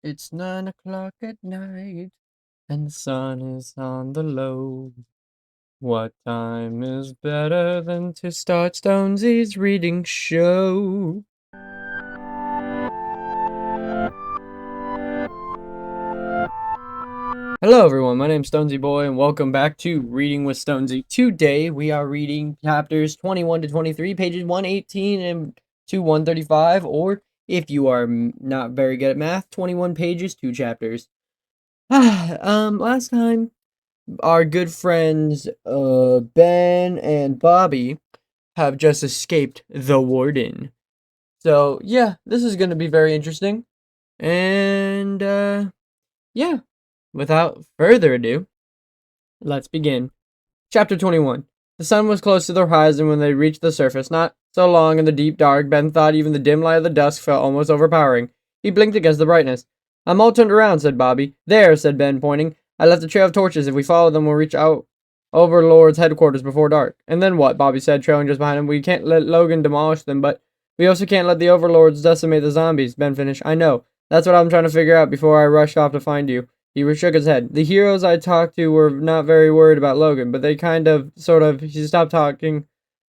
It's 9 o'clock at night, and the sun is on the low. What time is better than to start Stonseys reading show? Hello everyone, my name's Stonesy Boy, and welcome back to Reading with Stonesy. Today we are reading chapters 21 to 23, pages 118 and to 135, or if you are not very good at math, 21 pages, 2 chapters. Last time our good friends Ben and Bobby have just escaped the warden. So yeah, this is gonna be very interesting. And yeah, without further ado, let's begin. Chapter 21. The sun was close to the horizon when they reached the surface. Not so long in the deep dark, Ben thought even the dim light of the dusk felt almost overpowering. He blinked against the brightness. I'm all turned around, said Bobby. There, said Ben, pointing. I left a trail of torches. If we follow them, we'll reach out Overlords headquarters before dark. And then what? Bobby said, trailing just behind him. We can't let Logan demolish them, but we also can't let the Overlords decimate the zombies, Ben finished. I know. That's what I'm trying to figure out before I rush off to find you. He shook his head. The heroes I talked to were not very worried about Logan, but they he stopped talking.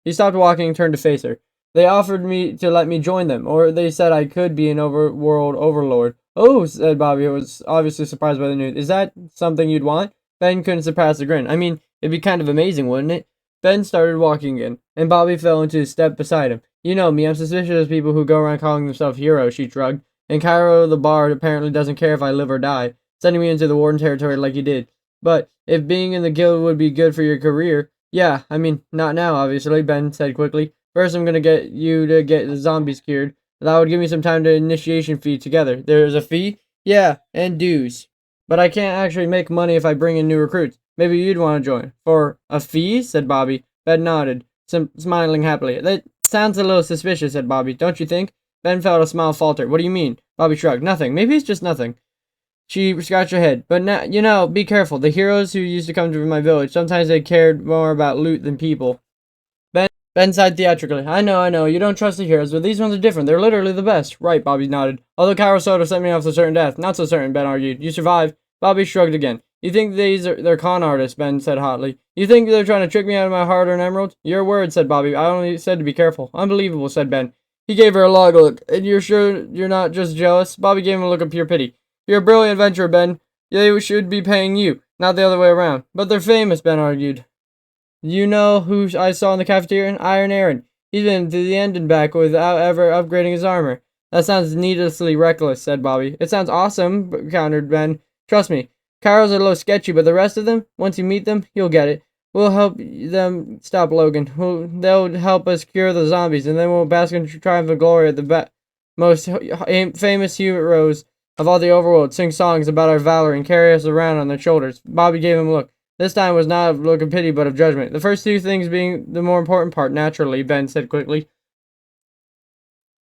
He stopped walking and turned to face her. They offered me to let me join them, or they said I could be an overworld overlord. Oh, said Bobby, who was obviously surprised by the news. Is that something you'd want? Ben couldn't suppress a grin. I mean, it'd be kind of amazing, wouldn't it? Ben started walking again, and Bobby fell into a step beside him. You know me, I'm suspicious of people who go around calling themselves heroes, she shrugged. And Cairo the Bard apparently doesn't care if I live or die, sending me into the warden territory like you did. But if being in the guild would be good for your career, yeah, I mean, not now, obviously, Ben said quickly. First, I'm gonna get you to get the zombies cured. That would give me some time to initiation fee together. There's a fee? Yeah, and dues. But I can't actually make money if I bring in new recruits. Maybe you'd want to join. For a fee? Said Bobby. Ben nodded, smiling happily. That sounds a little suspicious, said Bobby. Don't you think? Ben felt a smile falter. What do you mean? Bobby shrugged. Nothing. Maybe it's just nothing. She scratched her head. But now, be careful. The heroes who used to come to my village, sometimes they cared more about loot than people. Ben sighed theatrically. I know. You don't trust the heroes, but these ones are different. They're literally the best. Right, Bobby nodded. Although Cairo Soda sent me off to certain death. Not so certain, Ben argued. You survived. Bobby shrugged again. You think they're con artists, Ben said hotly. You think they're trying to trick me out of my hard-earned emeralds? Your word, said Bobby. I only said to be careful. Unbelievable, said Ben. He gave her a log look. And you're sure you're not just jealous? Bobby gave him a look of pure pity. You're a brilliant adventurer, Ben. They should be paying you, not the other way around. But they're famous, Ben argued. You know who I saw in the cafeteria? Iron Aaron. He's been to the end and back without ever upgrading his armor. That sounds needlessly reckless, said Bobby. It sounds awesome, countered Ben. Trust me, Kyro's a little sketchy, but the rest of them, once you meet them, you'll get it. We'll help them stop Logan. They'll help us cure the zombies, and then we'll bask in triumphant glory at the most famous heroes of all the overworld sing songs about our valor and carry us around on their shoulders. Bobby gave him a look. This time was not a look of pity, but of judgment. The first two things being the more important part, naturally, Ben said quickly.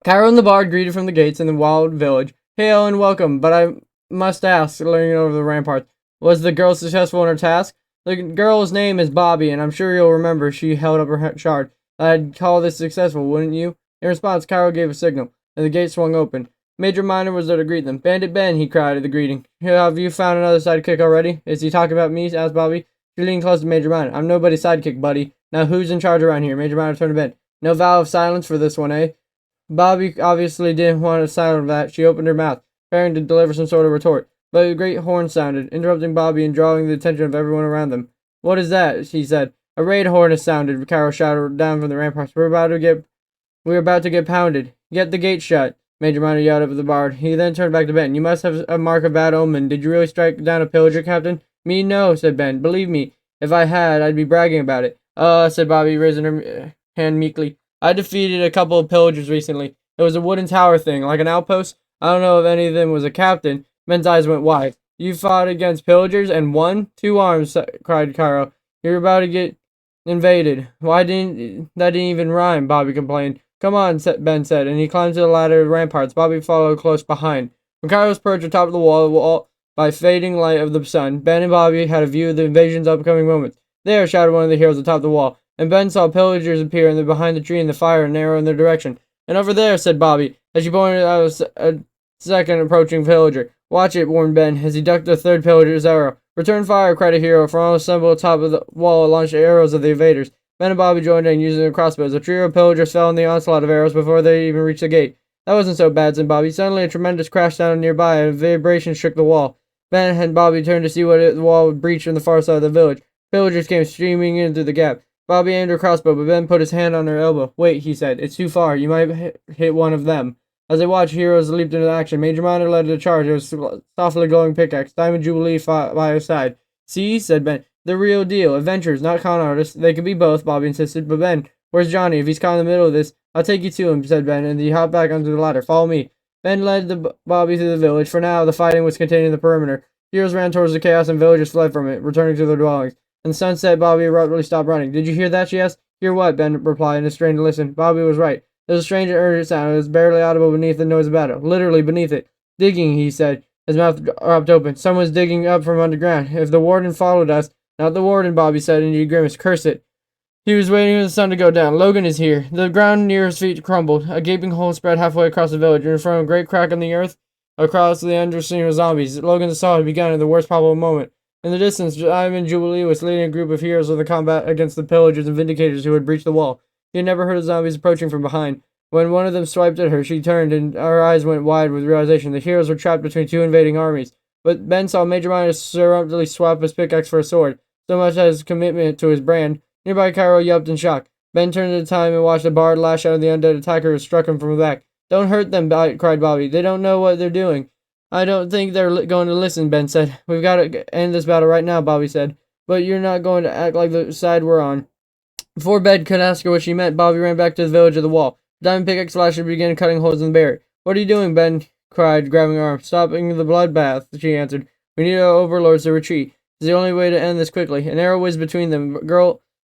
Cairo and the Bard greeted from the gates in the wild village. Hail and welcome, but I must ask, leaning over the ramparts, was the girl successful in her task? The girl's name is Bobby, and I'm sure you'll remember she held up her shard. I'd call this successful, wouldn't you? In response, Cairo gave a signal, and the gate swung open. Major Miner was there to greet them. Bandit Ben, he cried at the greeting. Have you found another sidekick already? Is he talking about me? Asked Bobby. She leaned close to Major Miner. I'm nobody's sidekick, buddy. Now who's in charge around here? Major Miner turned to Ben. No vow of silence for this one, eh? Bobby obviously didn't want to silence that. She opened her mouth, preparing to deliver some sort of retort. But a great horn sounded, interrupting Bobby and drawing the attention of everyone around them. What is that? She said. A raid horn has sounded, Carol shouted down from the ramparts. We're about to get pounded. Get the gate shut. Major Miner yelled up at the Bard. He then turned back to Ben. You must have a mark of bad omen. Did you really strike down a pillager, Captain? Me, no, said Ben. Believe me, if I had, I'd be bragging about it. Said Bobby, raising her hand meekly. I defeated a couple of pillagers recently. It was a wooden tower thing, like an outpost. I don't know if any of them was a captain. Ben's eyes went wide. You fought against pillagers and won? 2 arms, cried Cairo. You're about to get invaded. That didn't even rhyme, Bobby complained. Come on, Ben said, and he climbed to the ladder of ramparts. Bobby followed close behind. When Cairo's perched atop the wall by fading light of the sun, Ben and Bobby had a view of the invasion's upcoming moments. There, shouted one of the heroes atop the wall, and Ben saw pillagers appear behind the tree in the fire and arrow in their direction. And over there, said Bobby, as she pointed out a second approaching pillager. Watch it, warned Ben, as he ducked the third pillager's arrow. Return fire, cried a hero from all assembled atop of the wall and launched arrows at the invaders. Ben and Bobby joined in, using their crossbows. A trio of pillagers fell in the onslaught of arrows before they even reached the gate. That wasn't so bad, said Bobby. Suddenly, a tremendous crash sounded nearby, and a vibration shook the wall. Ben and Bobby turned to see what the wall would breach from the far side of the village. Pillagers came streaming in through the gap. Bobby aimed her crossbow, but Ben put his hand on her elbow. Wait, he said. It's too far. You might hit one of them. As they watched, heroes leaped into action. Major Miner led the charge. It was softly glowing pickaxe. Diamond Jubilee fought by his side. See, said Ben. The real deal. Adventurers, not con artists. They could be both, Bobby insisted. But Ben, where's Johnny? If he's caught in the middle of this, I'll take you to him, said Ben, and he hopped back onto the ladder. Follow me. Ben led Bobby through the village. For now, the fighting was contained in the perimeter. Heroes ran towards the chaos and villagers fled from it, returning to their dwellings. In the sunset, Bobby abruptly stopped running. Did you hear that, she asked. Hear what? Ben replied, and strained to listen. Bobby was right. There was a strange and urgent sound. It was barely audible beneath the noise of battle. Literally beneath it. Digging, he said, his mouth dropped open. Someone's digging up from underground. If the warden followed us... Not the warden, Bobby said, and he grimaced. Curse it. He was waiting for the sun to go down. Logan is here. The ground near his feet crumbled. A gaping hole spread halfway across the village, and in front of a great crack in the earth, across the underscene of zombies. Logan saw it begun at the worst probable moment. In the distance, Diamond Jubilee was leading a group of heroes in the combat against the pillagers and vindicators who had breached the wall. He had never heard of zombies approaching from behind. When one of them swiped at her, she turned, and her eyes went wide with realization. The heroes were trapped between two invading armies. But Ben saw Major Miner surreptitiously swap his pickaxe for a sword, so much as commitment to his brand. Nearby, Cairo yelped in shock. Ben turned at the time and watched a bard lash out at the undead attacker who struck him from the back. Don't hurt them, cried Bobby. They don't know what they're doing. I don't think they're going to listen, Ben said. We've got to end this battle right now, Bobby said. But you're not going to act like the side we're on. Before Ben could ask her what she meant, Bobby ran back to the village of the wall. Diamond pickaxe flashed and began cutting holes in the barrier. What are you doing, Ben? Cried, grabbing her arm. Stopping the bloodbath, she answered. We need our overlords to retreat. It's the only way to end this quickly. An arrow whizzed between them.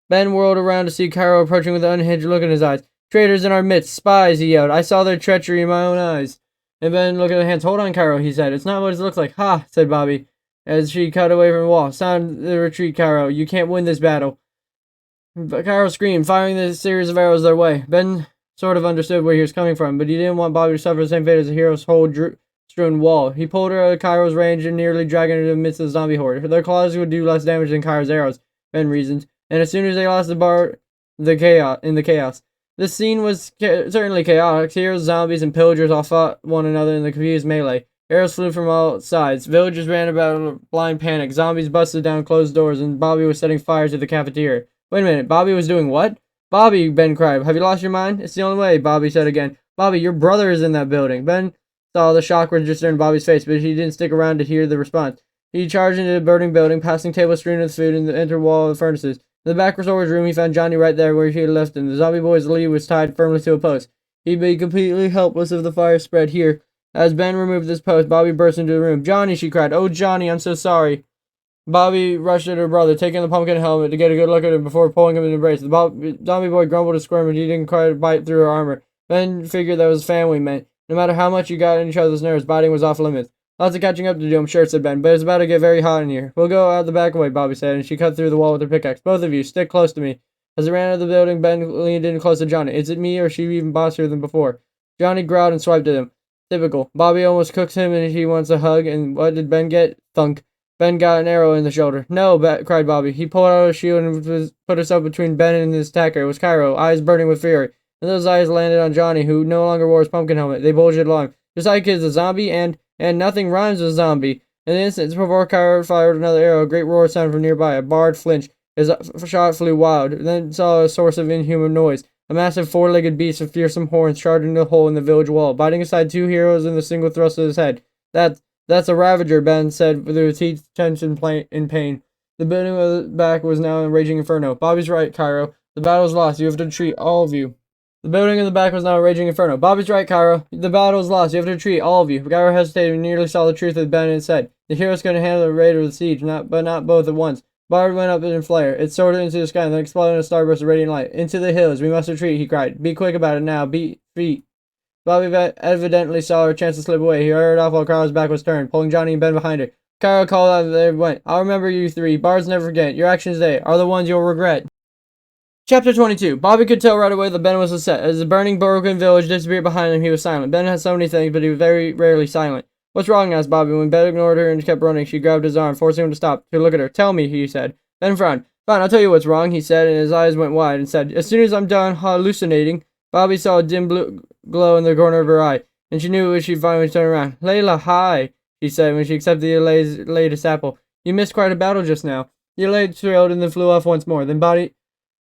Ben whirled around to see Cairo approaching with an unhinged look in his eyes. Traitors in our midst, spies, he yelled. I saw their treachery in my own eyes. And Ben looked at the hands. Hold on, Cairo, he said. It's not what it looks like. Ha, said Bobby, as she cut away from the wall. Sound the retreat, Cairo. You can't win this battle. Cairo screamed, firing a series of arrows their way. Ben sort of understood where he was coming from, but he didn't want Bobby to suffer the same fate as the hero's whole strewn wall. He pulled her out of Cairo's range and nearly dragged her into the midst of the zombie horde. Their claws would do less damage than Cairo's arrows, Ben reasoned, and as soon as they lost the chaos. This scene was certainly chaotic. Heroes, zombies, and pillagers all fought one another in the confused melee. Arrows flew from all sides. Villagers ran about in blind panic. Zombies busted down closed doors, and Bobby was setting fire to the cafeteria. Wait a minute, Bobby was doing what? Bobby, Ben cried. Have you lost your mind? It's the only way, Bobby said again. Bobby, your brother is in that building. Ben saw the shock register in Bobby's face, but he didn't stick around to hear the response. He charged into the burning building, passing tables strewn with food in the inner wall of the furnaces. In the back storage room, he found Johnny right there where he had left him. The zombie boy's lead was tied firmly to a post. He'd be completely helpless if the fire spread here. As Ben removed this post, Bobby burst into the room. Johnny, she cried. Oh, Johnny, I'm so sorry. Bobby rushed at her brother, taking the pumpkin helmet to get a good look at him before pulling him in an embrace. The zombie boy grumbled and squirmed, but he didn't quite bite through her armor. Ben figured that was family meant. No matter how much you got in each other's nerves, biting was off limits. Lots of catching up to do, I'm sure, said Ben, but it's about to get very hot in here. We'll go out the back way, Bobby said, and she cut through the wall with her pickaxe. Both of you, stick close to me. As they ran out of the building, Ben leaned in close to Johnny. Is it me, or is she even bossier than before? Johnny growled and swiped at him. Typical. Bobby almost cooks him, and he wants a hug, and what did Ben get? Thunk. Ben got an arrow in the shoulder. No, cried Bobby. He pulled out a shield and put himself between Ben and his attacker. It was Cairo, eyes burning with fury. And those eyes landed on Johnny, who no longer wore his pumpkin helmet. They bulged along. Your sidekick is a zombie, and nothing rhymes with zombie. In an instant before Cairo fired another arrow, a great roar sounded from nearby. A bard flinched. His shot flew wild, then saw a source of inhuman noise. A massive four-legged beast with fearsome horns charged into a hole in the village wall, biting aside two heroes in a single thrust of his head. That's a ravager, Ben said, with his teeth clenched in pain. The building of the back was now a raging inferno. Bobby's right, Cairo. The battle's lost. You have to retreat, all of you. The building in the back was now a raging inferno. Bobby's right, Cairo. The battle's lost. You have to retreat, all of you. Cairo hesitated and nearly saw the truth of Ben had said. The hero's going to handle the raid or the siege, but not both at once. Bard went up in a flare. It soared into the sky and then exploded in a starburst of radiant light. Into the hills. We must retreat, he cried. Be quick about it now. Beat feet. Bobby evidently saw her chance to slip away. He hurried off while Cairo's back was turned, pulling Johnny and Ben behind her. Cairo called out as they went. I'll remember you three. Bards never forget. Your actions today are the ones you'll regret. Chapter 22. Bobby could tell right away that Ben was upset. As the burning broken village disappeared behind him, he was silent. Ben had so many things, but he was very rarely silent. What's wrong? Asked Bobby. When Ben ignored her and kept running, she grabbed his arm, forcing him to stop, to look at her. Tell me, he said. Ben frowned. Fine, I'll tell you what's wrong, he said, and his eyes went wide and said, as soon as I'm done hallucinating. Bobby saw a dim blue glow in the corner of her eye, and she knew it was she finally turned around. Layla, hi, she said when she accepted the latest apple. You missed quite a battle just now. The Elaine trailed and then flew off once more. Then Ben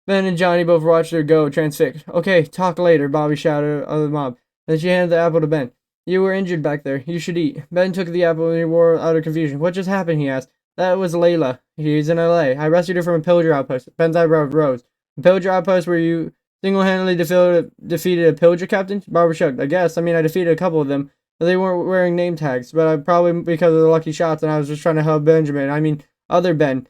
and Johnny both watched her go, transfixed. Okay, talk later, Bobby shouted at the mob. Then she handed the apple to Ben. You were injured back there. You should eat. Ben took the apple and he wore out of confusion. What just happened? He asked. That was Layla. He's in LA. I rescued her from a pillager outpost. Ben's eyebrow rose. A pillager outpost where you single-handedly defeated a pillager captain? Barbara shrugged. I guess. I mean, I defeated a couple of them. But they weren't wearing name tags. But probably because of the lucky shots and I was just trying to help Benjamin. I mean, other Ben.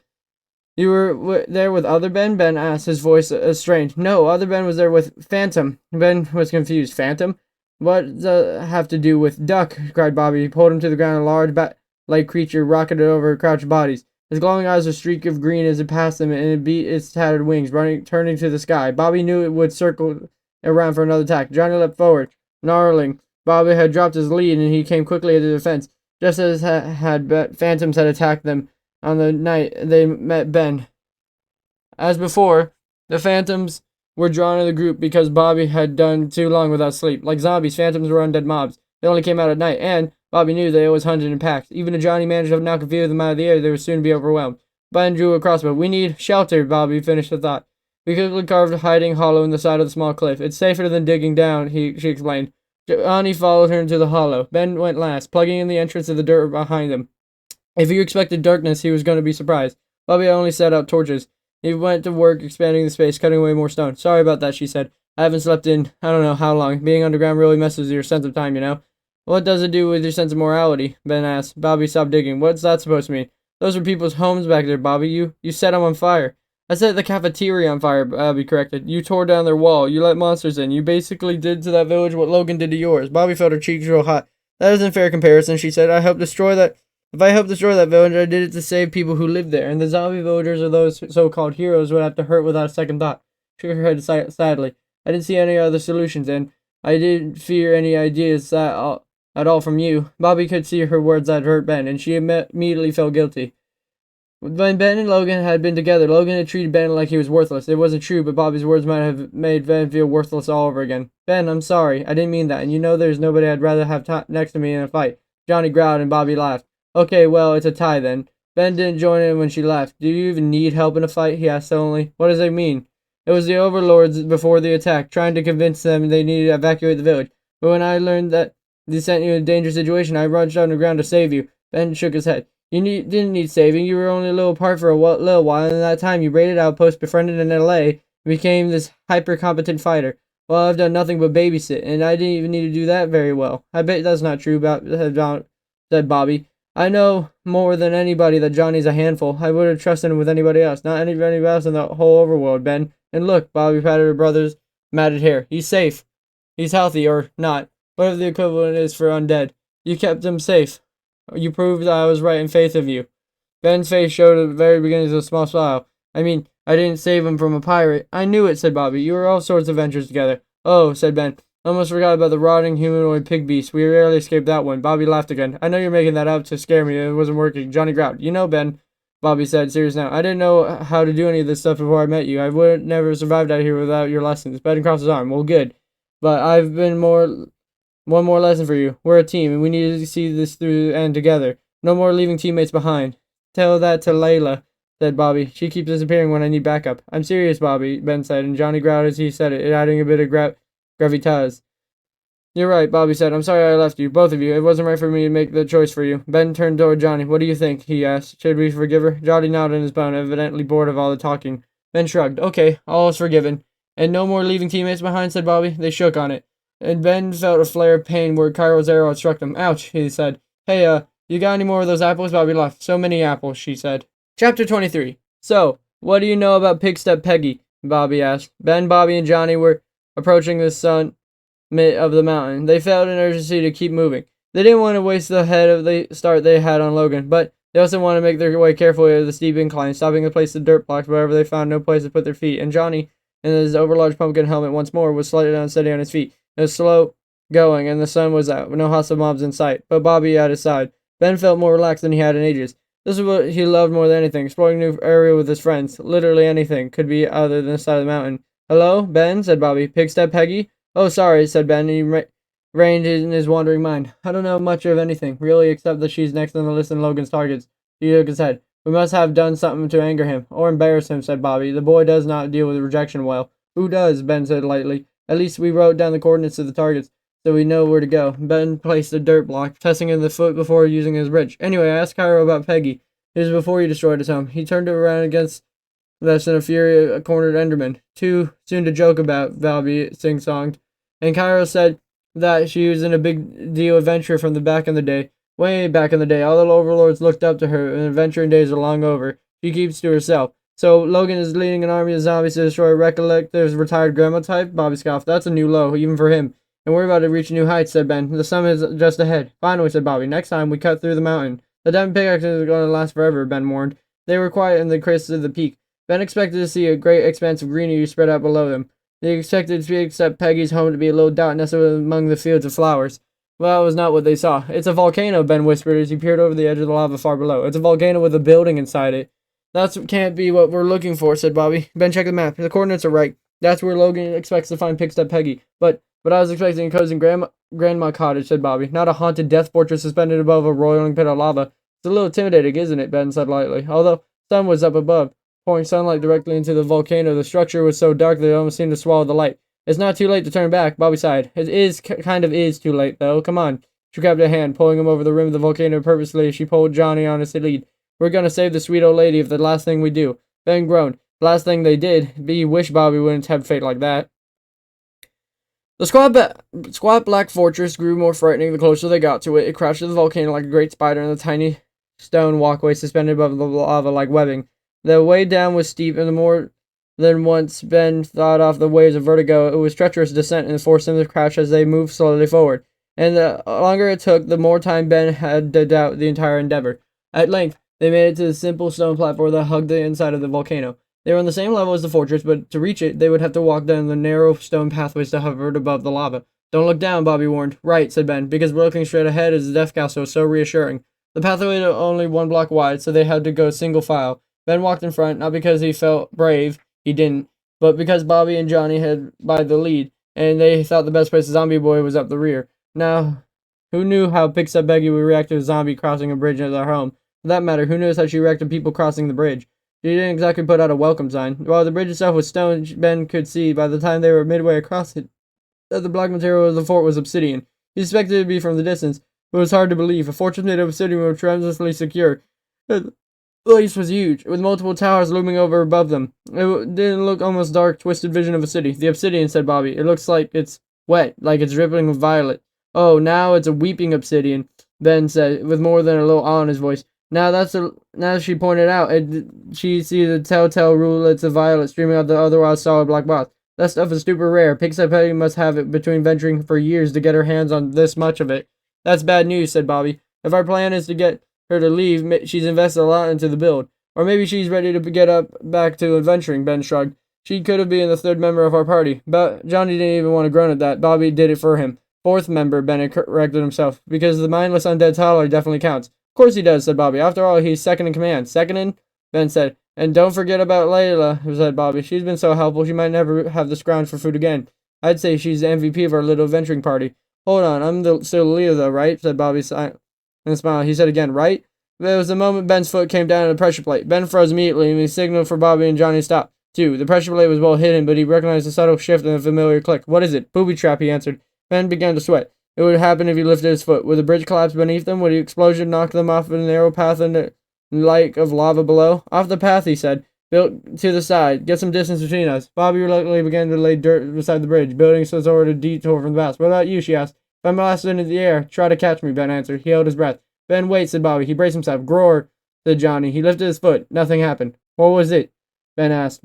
You were there with other Ben? Ben asked, his voice strained. No, other Ben was there with Phantom. Ben was confused. Phantom? What does that have to do with Duck? Cried Bobby. He pulled him to the ground. A large bat-like creature rocketed over crouched bodies. His glowing eyes were a streak of green as it passed them, and it beat its tattered wings, turning to the sky. Bobby knew it would circle around for another attack. Johnny leapt forward, snarling. Bobby had dropped his lead, and he came quickly to the defense, just as Phantoms had attacked them on the night they met Ben. As before, the Phantoms were drawn to the group because Bobby had done too long without sleep. Like zombies, Phantoms were undead mobs. They only came out at night, and Bobby knew they always hunted in packs. Even if Johnny managed to knock a few of them out of the air, they would soon be overwhelmed. Ben drew a crossbow. We need shelter, Bobby finished the thought. We quickly carved a hiding hollow in the side of the small cliff. It's safer than digging down, she explained. Johnny followed her into the hollow. Ben went last, plugging in the entrance of the dirt behind him. If you expected darkness, he was going to be surprised. Bobby only set out torches. He went to work expanding the space, cutting away more stone. Sorry about that, she said. I haven't slept in I don't know how long. Being underground really messes with your sense of time, you know. What does it do with your sense of morality? Ben asked. Bobby stopped digging. What's that supposed to mean? Those were people's homes back there, Bobby. You set them on fire. I set the cafeteria on fire, Bobby corrected. You tore down their wall. You let monsters in. You basically did to that village what Logan did to yours. Bobby felt her cheeks real hot. That isn't a fair comparison, she said. If I helped destroy that village, I did it to save people who lived there, and the zombie villagers or those so-called heroes would have to hurt without a second thought. She shook her head sadly. I didn't see any other solutions, and I didn't fear any ideas at all from you. Bobby could see her words that hurt Ben, and she immediately felt guilty. When Ben and Logan had been together, Logan had treated Ben like he was worthless. It wasn't true, but Bobby's words might have made Ben feel worthless all over again. Ben, I'm sorry. I didn't mean that, and you know there's nobody I'd rather have next to me in a fight. Johnny growled, and Bobby laughed. Okay, well, it's a tie then. Ben didn't join in when she left. Do you even need help in a fight? He asked sullenly. What does it mean? It was the Overlords before the attack, trying to convince them they needed to evacuate the village. But when I learned that they sent you in a dangerous situation, I rushed underground to save you. Ben shook his head. You didn't need saving. You were only a little apart for a little while, and in that time you raided outposts, befriended in LA, and became this hyper-competent fighter. Well, I've done nothing but babysit, and I didn't even need to do that very well. I bet that's not true, said Bobby. I know more than anybody that Johnny's a handful. I would have trusted him with anybody else. Not anybody else in the whole overworld, Ben. And look, Bobby patted her brother's matted hair. He's safe. He's healthy, or not. Whatever the equivalent is for undead. You kept him safe. You proved that I was right in faith of you. Ben's face showed at the very beginning of a small smile. I mean, I didn't save him from a pirate. I knew it, said Bobby. You were all sorts of adventures together. Oh, said Ben. Almost forgot about the rotting humanoid pig beast. We rarely escaped that one. Bobby laughed again. I know you're making that up to scare me. It wasn't working. Johnny growled. You know, Ben, Bobby said, serious now. I didn't know how to do any of this stuff before I met you. I would never survived out here without your lessons. Ben crossed his arm. Well, good. But I've been one more lesson for you. We're a team, and we need to see this through and together. No more leaving teammates behind. Tell that to Layla, said Bobby. She keeps disappearing when I need backup. I'm serious, Bobby, Ben said, and Johnny growled as he said it, adding a bit of gravitas. You're right, Bobby said. I'm sorry I left you, both of you. It wasn't right for me to make the choice for you. Ben turned toward Johnny. What do you think? He asked. Should we forgive her? Johnny nodded in his bone, evidently bored of all the talking. Ben shrugged. Okay, all is forgiven. And no more leaving teammates behind, said Bobby. They shook on it. And Ben felt a flare of pain where Cairo's arrow had struck him. Ouch, he said. Hey, you got any more of those apples? Bobby laughed. So many apples, she said. Chapter 23. So, what do you know about Pigstep Peggy? Bobby asked. Ben, Bobby, and Johnny were approaching the summit of the mountain. They felt an urgency to keep moving. They didn't want to waste the head of the start they had on Logan, but they also wanted to make their way carefully over the steep incline, stopping to place the dirt blocks wherever they found no place to put their feet. And Johnny, in his overlarge pumpkin helmet once more, was slightly unsteady on his feet. It was slow going, and the sun was out, with no hostile mobs in sight, but Bobby at his side. Ben felt more relaxed than he had in ages. This is what he loved more than anything, exploring a new area with his friends. Literally anything could be other than the side of the mountain. Hello, Ben, said Bobby. Pigstep Peggy? Oh, sorry, said Ben, and he reined in his wandering mind. I don't know much of anything, really, except that she's next on the list of Logan's targets. He shook his head. We must have done something to anger him, or embarrass him, said Bobby. The boy does not deal with rejection well. Who does? Ben said lightly. At least we wrote down the coordinates of the targets, so we know where to go. Ben placed a dirt block, testing in the foot before using his bridge. Anyway, I asked Cairo about Peggy. It was before he destroyed his home. He turned it around against us in a fury of cornered Enderman. Too soon to joke about, Bobby sing-songed. And Cairo said that she was in a big deal adventure from the back in the day. Way back in the day, all the overlords looked up to her, and adventuring days are long over. She keeps to herself. So Logan is leading an army of zombies to destroy Recollective's retired grandma type? Bobby scoffed. That's a new low, even for him. And we're about to reach new heights, said Ben. The summit is just ahead. Finally, said Bobby. Next time, we cut through the mountain. The diamond pickaxe is going to last forever, Ben warned. They were quiet in the crests of the peak. Ben expected to see a great expanse of greenery spread out below them. They expected to accept Peggy's home to be a little dot nestled among the fields of flowers. Well, that was not what they saw. It's a volcano, Ben whispered as he peered over the edge of the lava far below. It's a volcano with a building inside it. That can't be what we're looking for, said Bobby. Ben, check the map. The coordinates are right. That's where Logan expects to find Pigstep Peggy. But I was expecting a cozy grandma cottage, said Bobby. Not a haunted death fortress suspended above a roiling pit of lava. It's a little intimidating, isn't it? Ben said lightly. Although the sun was up above, pouring sunlight directly into the volcano, the structure was so dark that it almost seemed to swallow the light. It's not too late to turn back, Bobby sighed. It is kind of too late, though. Come on. She grabbed a hand, pulling him over the rim of the volcano purposely as she pulled Johnny on his lead. We're gonna save the sweet old lady if the last thing we do. Ben groaned. The last thing they did. Be wish Bobby wouldn't have fate like that. The squat black fortress grew more frightening the closer they got to it. It crouched to the volcano like a great spider in the tiny stone walkway suspended above the lava like webbing. The way down was steep, and the more than once Ben thought off the waves of vertigo, it was treacherous descent and forced him to crouch as they moved slowly forward. And the longer it took, the more time Ben had to doubt the entire endeavor. At length, they made it to the simple stone platform that hugged the inside of the volcano. They were on the same level as the fortress, but to reach it, they would have to walk down the narrow stone pathways that hovered above the lava. Don't look down, Bobby warned. Right, said Ben, because looking straight ahead is the death castle so reassuring. The pathway was only 1 block wide, so they had to go single file. Ben walked in front, not because he felt brave, he didn't, but because Bobby and Johnny had by the lead, and they thought the best place to zombie boy was up the rear. Now, who knew how Pigstep Peggy would react to a zombie crossing a bridge at their home? For that matter, who knows how she reacted to people crossing the bridge? She didn't exactly put out a welcome sign. While the bridge itself was stone, Ben could see by the time they were midway across it that the black material of the fort was obsidian. He suspected it to be from the distance, but it was hard to believe. A fortress made of obsidian was tremendously secure. The place was huge, with multiple towers looming over above them. It didn't look almost dark, twisted vision of a city. The obsidian, said Bobby. It looks like it's wet, like it's dripping with violet. Oh, now it's a weeping obsidian, Ben said, with more than a little awe in his voice. Now she pointed out, she see the telltale rulets of violet streaming out the otherwise solid black box. That stuff is super rare. Pigstep Peggy must have it between venturing for years to get her hands on this much of it. That's bad news, said Bobby. If our plan is to get her to leave, she's invested a lot into the build. Or maybe she's ready to get back to adventuring, Ben shrugged. She could have been the 3rd member of our party. But Johnny didn't even want to groan at that. Bobby did it for him. 4th member, Ben corrected himself, because the mindless undead toddler definitely counts. Of course he does, said Bobby. After all, he's second in command. Second in? Ben said. And don't forget about Layla, said Bobby. She's been so helpful, she might never have to scrounge for food again. I'd say she's the MVP of our little adventuring party. Hold on, I'm still the leader though, right? Said Bobby and smiled. He said again, right? There was the moment Ben's foot came down on the pressure plate. Ben froze immediately, and he signaled for Bobby and Johnny to stop. Too. The pressure plate was well hidden, but he recognized the subtle shift and the familiar click. What is it? Booby trap, he answered. Ben began to sweat. It would happen if he lifted his foot. Would the bridge collapse beneath them? Would the explosion knock them off a narrow path in the lake of lava below? Off the path, he said. Built to the side. Get some distance between us. Bobby reluctantly began to lay dirt beside the bridge, building so sort of detour from the path. What about you? She asked. If I'm blasted into the air, try to catch me, Ben answered. He held his breath. Ben, wait, said Bobby. He braced himself. Groar, said Johnny. He lifted his foot. Nothing happened. What was it? Ben asked,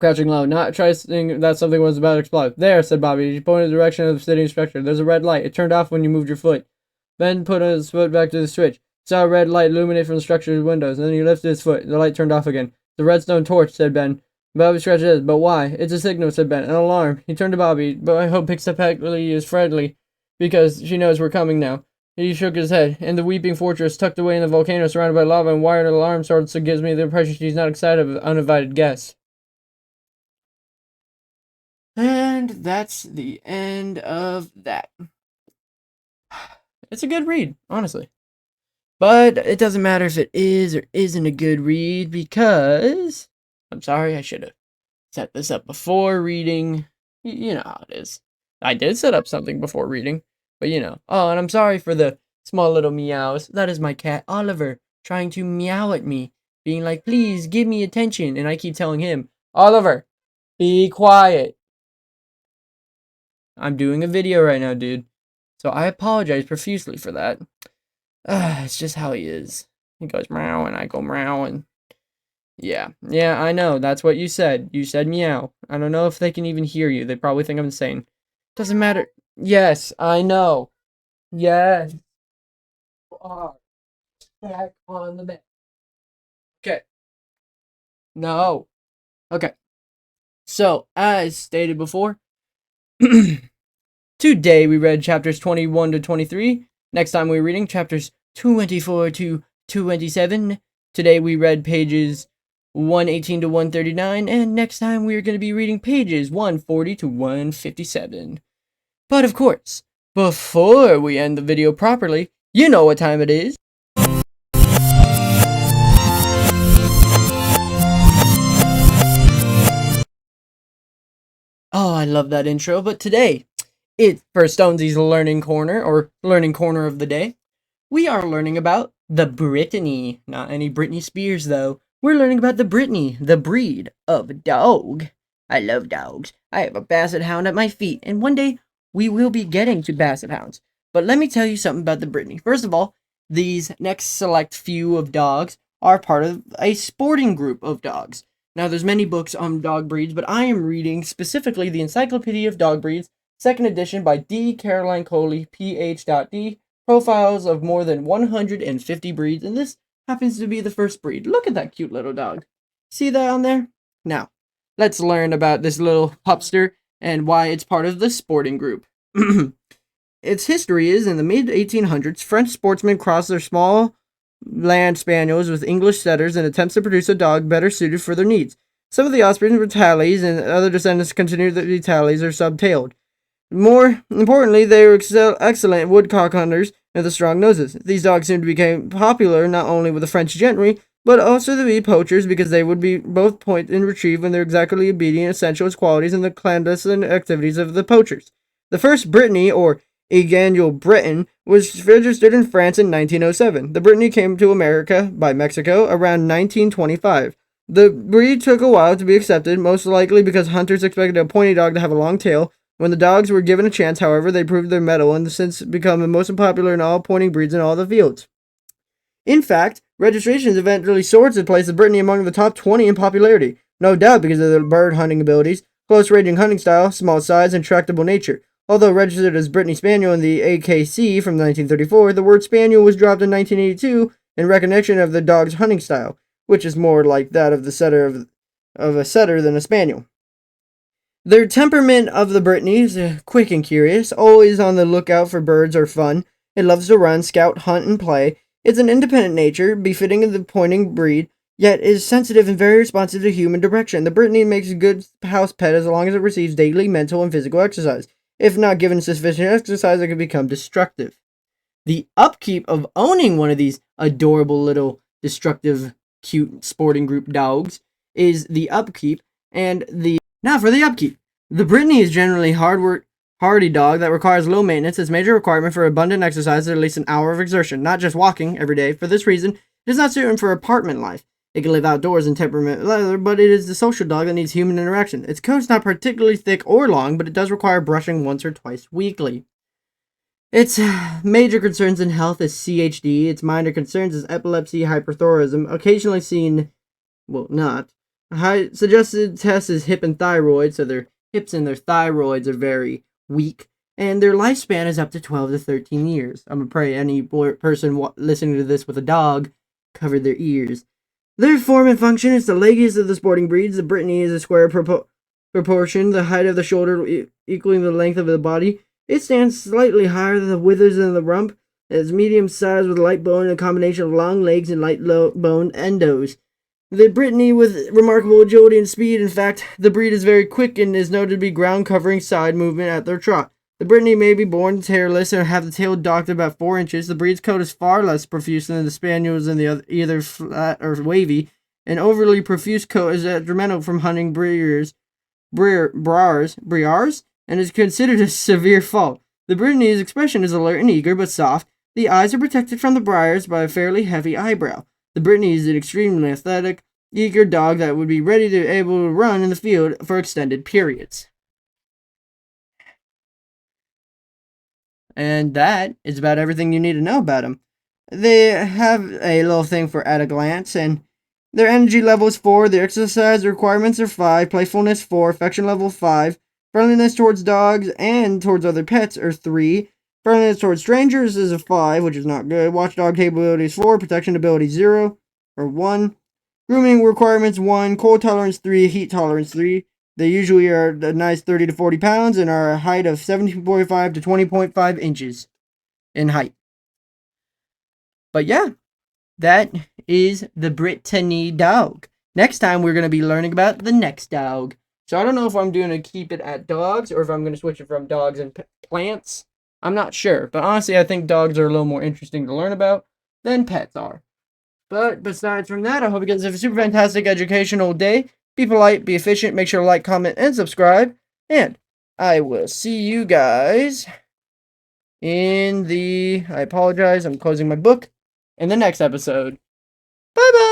crouching low, not trusting that something was about to explode. There, said Bobby. He pointed in the direction of the obsidian structure. There's a red light. It turned off when you moved your foot. Ben put his foot back to the switch. He saw a red light illuminate from the structure's windows, and then he lifted his foot. The light turned off again. The redstone torch, said Ben. Bobby scratched his head. But why? It's a signal, said Ben. An alarm. He turned to Bobby. But I hope Pigstep Peggy is friendly. because she knows we're coming now. He shook his head. In the weeping fortress, tucked away in the volcano, surrounded by lava and wired alarm swords, so gives me the impression she's not excited of uninvited guests. And that's the end of that. It's a good read, honestly. But it doesn't matter if it is or isn't a good read, because I'm sorry, I should have set this up before reading. You know how it is. I did set up something before reading, but you know. Oh, and I'm sorry for the small little meows. That is my cat, Oliver, trying to meow at me, being like, please give me attention. And I keep telling him, Oliver, be quiet. I'm doing a video right now, dude. So I apologize profusely for that. It's just how he is. He goes meow and I go meow and yeah, I know. That's what you said. You said meow. I don't know if they can even hear you. They probably think I'm insane. Doesn't matter. Yes, I know. Yes. You are back on the bed. Okay. No. Okay. So, as stated before, today we read chapters 21 to 23. Next time we're reading chapters 24 to 27. Today we read pages 118 to 139, and next time we're going to be reading pages 140 to 157. But of course, before we end the video properly, you know what time it is. Oh, I love that intro, but today, it's for Stonseys Learning Corner, or Learning Corner of the Day. We are learning about the Brittany. Not any Britney Spears, though. We're learning about the Brittany, the breed of dog. I love dogs. I have a basset hound at my feet, and one day we will be getting to basset hounds. But let me tell you something about the Brittany. First of all, these next select few of dogs are part of a sporting group of dogs. Now, there's many books on dog breeds, but I am reading specifically the Encyclopedia of Dog Breeds, 2nd edition by D. Caroline Coley, Ph.D., profiles of more than 150 breeds, and this happens to be the first breed. Look at that cute little dog. See that on there? Now, let's learn about this little pupster and why it's part of the sporting group. Its history is in the mid-1800s, French sportsmen crossed their small land spaniels with English setters in attempts to produce a dog better suited for their needs. Some of the offspring were tallies, and other descendants continued to be tallies or sub-tailed. More importantly, they were excellent woodcock hunters with the strong noses. These dogs soon became popular not only with the French gentry, but also to be poachers because they would be both point and retrieve when they're exactly obedient, essential as qualities in the clandestine activities of the poachers. The first Brittany, or Égonial Breton, was registered in France in 1907. The Brittany came to America by Mexico around 1925. The breed took a while to be accepted, most likely because hunters expected a pointy dog to have a long tail. When the dogs were given a chance, however, they proved their mettle and have since become the most popular in all pointing breeds in all the fields. In fact, registrations eventually soared to place the Brittany among the top 20 in popularity, no doubt because of their bird hunting abilities, close-ranging hunting style, small size, and tractable nature. Although registered as Brittany Spaniel in the AKC from 1934, the word Spaniel was dropped in 1982 in recognition of the dog's hunting style, which is more like that of the setter of a setter than a spaniel. Their temperament of the Brittany is quick and curious, always on the lookout for birds or fun. It loves to run, scout, hunt, and play. It's an independent nature, befitting of the pointing breed, yet is sensitive and very responsive to human direction. The Brittany makes a good house pet as long as it receives daily mental and physical exercise. If not given sufficient exercise, it can become destructive. The upkeep of owning one of these adorable little destructive, cute sporting group dogs is the upkeep, and now for the upkeep. The Brittany is generally hardy dog that requires low maintenance. Its major requirement for abundant exercise is at least an hour of exertion, not just walking every day. For this reason, it is not suited for apartment life. It can live outdoors in temperament leather, but it is the social dog that needs human interaction. Its coat is not particularly thick or long, but it does require brushing once or twice weekly. Its major concerns in health is CHD. Its minor concerns is epilepsy, hyperthyroidism, occasionally seen, well, not. Suggested test is hip and thyroid, so their hips and their thyroids are very weak, and their lifespan is up to 12 to 13 years. I'm gonna pray any person listening to this with a dog covered their ears. Their form and function is the leggiest of the sporting breeds. The Brittany is a square proportion, the height of the shoulder equaling the length of the body. It stands slightly higher than the withers and the rump. It is medium sized with light bone and a combination of long legs and light bone endos. The Brittany with remarkable agility and speed. In fact, the breed is very quick and is noted to be ground covering side movement at their trot. The Brittany may be born tailless or have the tail docked about 4 inches. The breed's coat is far less profuse than the Spaniels and the other, either flat or wavy. An overly profuse coat is detrimental from hunting briars, and is considered a severe fault. The Brittany's expression is alert and eager, but soft. The eyes are protected from the briars by a fairly heavy eyebrow. The Brittany is an extremely athletic, eager dog that would be ready to able to run in the field for extended periods. And that is about everything you need to know about them. They have a little thing for at a glance, and their energy level is 4, their exercise requirements are 5, playfulness 4, affection level 5, friendliness towards dogs and towards other pets are 3, friendliness towards strangers is a 5, which is not good, watchdog capability is 4, protection ability 0, or 1, grooming requirements 1, cold tolerance 3, heat tolerance 3. They usually are a nice 30 to 40 pounds and are a height of 17.5 to 20.5 inches in height. But yeah, that is the Brittany dog. Next time, we're going to be learning about the next dog. So I don't know if I'm going to keep it at dogs or if I'm going to switch it from dogs and plants. I'm not sure. But honestly, I think dogs are a little more interesting to learn about than pets are. But besides from that, I hope you guys have a super fantastic educational day. Be polite, be efficient, make sure to like, comment, and subscribe. And I will see you guys in the... I apologize, I'm closing my book. In the next episode. Bye-bye!